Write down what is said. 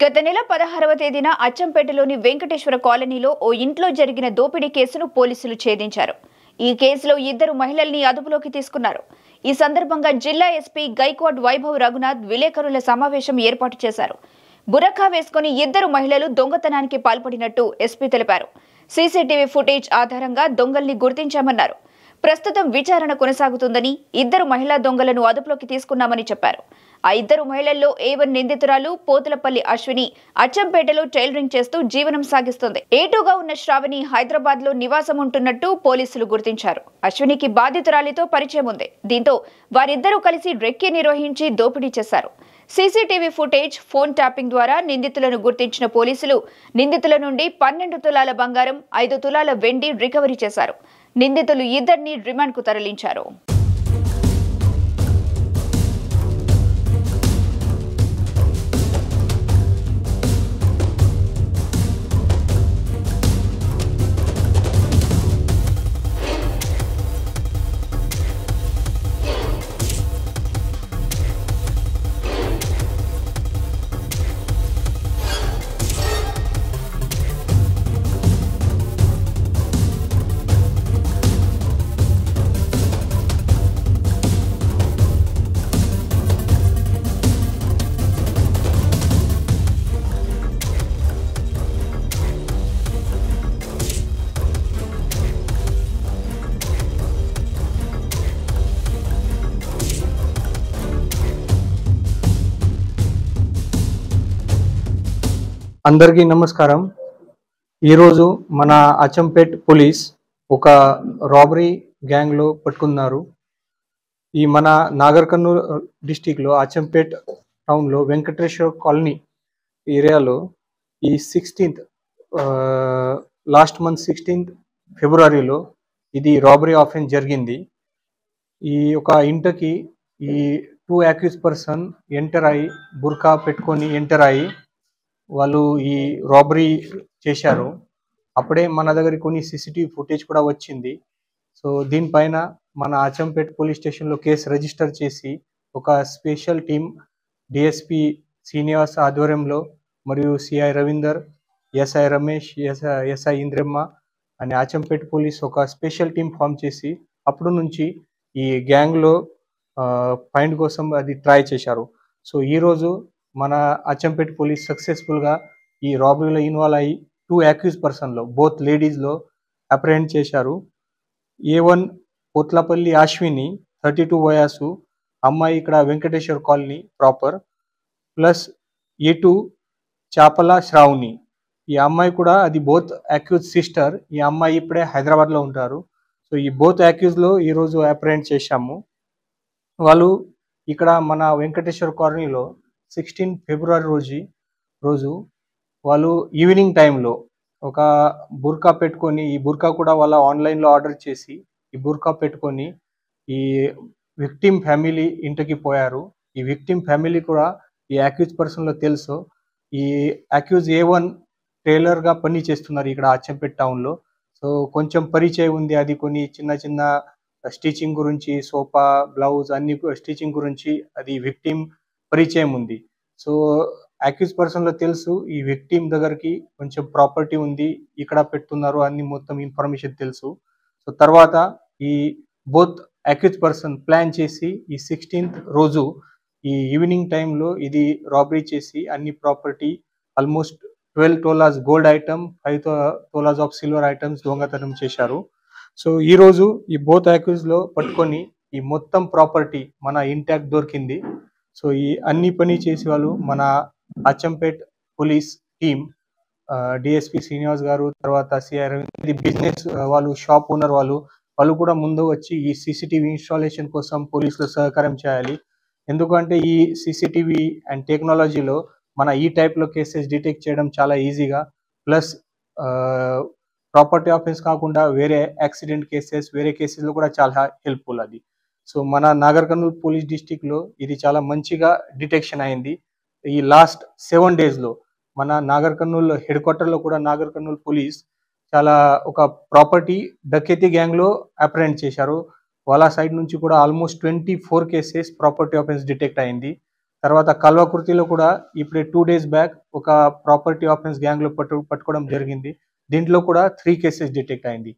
గత నెల 16వ తేదీన అచ్చంపేటలోని వెంకటేశ్వర కాలనీలో ఓ ఇంట్లో జరిగిన దోపిడీ కేసును పోలీసులు ఛేదించారు. ఈ కేసులో ఇద్దరు మహిళల్ని అదుపులోకి తీసుకున్నారు. ఈ సందర్భంగా జిల్లా ఎస్పీ గైక్వాడ్ వైభవ్ రఘునాథ్ విలేకరుల సమావేశం ఏర్పాటు చేశారు. బురఖా వేసుకుని ఇద్దరు మహిళలు దొంగతనానికి పాల్పడినట్టు ఎస్పీ తెలిపారు. సీసీటీవీ ఫుటేజ్ ఆధారంగా దొంగల్ని గుర్తించామన్నారు. ప్రస్తుతం విచారణ కొనసాగుతుందని, ఇద్దరు మహిళా దొంగలను అదుపులోకి తీసుకున్నామని చెప్పారు. ఆ ఇద్దరు మహిళల్లో A1 నిందితురాలు పోతులపల్లి అశ్విని అచ్చంపేటలో టైలరింగ్ చేస్తూ జీవనం సాగిస్తుంది. A2గా ఉన్న శ్రావణి హైదరాబాద్ లో నివాసం ఉంటున్నట్టు పోలీసులు గుర్తించారు. అశ్వినికి బాధితురాలితో పరిచయం ఉంది. దీంతో వారిద్దరూ కలిసి రెక్కి నిర్వహించి దోపిడీ చేశారు. సీసీటీవీ ఫుటేజ్, ఫోన్ ట్యాపింగ్ ద్వారా నిందితులను గుర్తించిన పోలీసులు నిందితుల నుండి 12 తులాల బంగారం, 5 తులాల వెండి రికవరీ చేశారు. నిందితులు ఇద్దరిని రిమాండ్కు తరలించారు. అందరికీ నమస్కారం. ఈరోజు మన అచ్చంపేట్ పోలీస్ ఒక రాబరీ గ్యాంగ్లో పట్టుకున్నారు. ఈ మన నాగర్ కర్నూల్ డిస్టిక్లో అచ్చంపేట్ టౌన్లో వెంకటేశ్వర కాలనీ ఏరియాలో ఈ 16th లాస్ట్ మంత్ 16th ఫిబ్రవరిలో ఇది రాబరీ ఆఫెన్స్ జరిగింది. ఈ ఒక ఇంటికి ఈ 2 అక్యూజ్ పర్సన్ ఎంటర్ అయ్యి బుర్కా పెట్టుకొని ఎంటర్ అయ్యి వాళ్ళు ఈ రాబరీ చేశారు. అప్పుడే మన దగ్గర కొన్ని సీసీటీవీ ఫుటేజ్ కూడా వచ్చింది. సో దీనిపైన మన అచ్చంపేట్ పోలీస్ స్టేషన్లో కేసు రిజిస్టర్ చేసి ఒక స్పెషల్ టీం డిఎస్పి శ్రీనివాస్ ఆధ్వర్యంలో మరియు CI Ravinder, SI Ramesh, SI Indramma అనే అచ్చంపేట్ పోలీస్ ఒక స్పెషల్ టీం ఫామ్ చేసి అప్పుడు నుంచి ఈ గ్యాంగ్లో ఫైండ్ కోసం అది ట్రై చేశారు. సో ఈరోజు మన అచ్చంపేట్ పోలీస్ సక్సెస్ఫుల్గా ఈ రాబరీలో ఇన్వాల్వ్ అయ్యి 2 అక్యూజ్ పర్సన్లో బోత్ లేడీస్లో అప్రహెండ్ చేశారు. A1 పోత్లపల్లి అశ్విని 32 వయసు, అమ్మాయి ఇక్కడ Venkateswara colony proper, plus A2 చాపల శ్రావణి, ఈ అమ్మాయి కూడా అది బోత్ అక్యూజ్ సిస్టర్. ఈ అమ్మాయి ఇప్పుడే హైదరాబాద్లో ఉంటారు. సో ఈ బోత్ అక్యూజ్లో ఈరోజు అప్రహెండ్ చేశాము. వాళ్ళు ఇక్కడ మన వెంకటేశ్వర కాలనీలో 16 ఫిబ్రవరి రోజు వాళ్ళు ఈవినింగ్ టైంలో ఒక బుర్కా పెట్టుకొని, ఈ బుర్కా కూడా వాళ్ళ ఆన్లైన్లో ఆర్డర్ చేసి ఈ బుర్కా పెట్టుకొని ఈ విక్టిమ్ ఫ్యామిలీ ఇంటికి పోయారు. ఈ విక్టిమ్ ఫ్యామిలీ కూడా ఈ అక్యూజ్ పర్సన్లో తెలుసు. ఈ అక్యూజ్ A1 టైలర్గా పని చేస్తున్నారు ఇక్కడ అచ్చంపేట్ టౌన్లో. సో కొంచెం పరిచయం ఉంది, అది కొన్ని చిన్న స్టిచింగ్ గురించి, సోఫా, బ్లౌజ్ అన్ని స్టిచింగ్ గురించి అది విక్టిమ్ పరిచయం ఉంది. సో అక్యూజ్ పర్సన్లో తెలుసు ఈ విక్టిమ్ దగ్గరికి కొంచెం ప్రాపర్టీ ఉంది, ఇక్కడ పెడుతున్నారు అన్ని మొత్తం ఇన్ఫర్మేషన్ తెలుసు. సో తర్వాత ఈ బోత్ అక్యూజ్ పర్సన్ ప్లాన్ చేసి ఈ 16th రోజు ఈ ఈవినింగ్ టైంలో ఇది రాబరీ చేసి అన్ని property almost 12 tolas gold item, 5 tolas of silver items దొంగతనం చేశారు. సో ఈరోజు ఈ బోత్ అక్యూజ్లో పట్టుకొని ఈ మొత్తం ప్రాపర్టీ మన ఇంటాక్ట్ దొరికింది. సో ఈ అన్ని పని చేసి వాళ్ళు మన Achampet police team DSP Srinivas గారు, తర్వాత సిఐ రవీంద్ర, బిజినెస్ వాళ్ళు షాప్ ఓనర్ వాళ్ళు కూడా ముందు వచ్చి ఈ సీసీటీవీ ఇన్స్టాలేషన్ కోసం పోలీసులు సహకారం చేయాలి. ఎందుకంటే ఈ సీసీటీవీ అండ్ టెక్నాలజీలో మన ఈ టైప్లో కేసెస్ డిటెక్ట్ చేయడం చాలా ఈజీగా, ప్లస్ ప్రాపర్టీ ఆఫెన్స్ కాకుండా వేరే యాక్సిడెంట్ కేసెస్, వేరే కేసెస్లో కూడా చాలా హెల్ప్ఫుల్ అది. సో మన నాగర్ కర్నూల్ పోలీస్ డిస్టిక్లో ఇది చాలా మంచిగా డిటెక్షన్ అయింది. ఈ లాస్ట్ 7 daysలో మన నాగర్ కర్నూల్ హెడ్ క్వార్టర్లో కూడా నాగర్ కర్నూల్ పోలీస్ చాలా ఒక ప్రాపర్టీ డకెతి గ్యాంగ్లో అప్రహెండ్ చేశారు. వాళ్ళ సైడ్ నుంచి కూడా almost 24 cases property offence detect అయింది. తర్వాత కల్వకుర్తిలో కూడా ఇప్పుడే 2 డేస్ బ్యాక్ ఒక ప్రాపర్టీ ఆఫెన్స్ గ్యాంగ్ లో పట్టుకోవడం జరిగింది. దీంట్లో కూడా 3 కేసెస్ డిటెక్ట్ అయింది.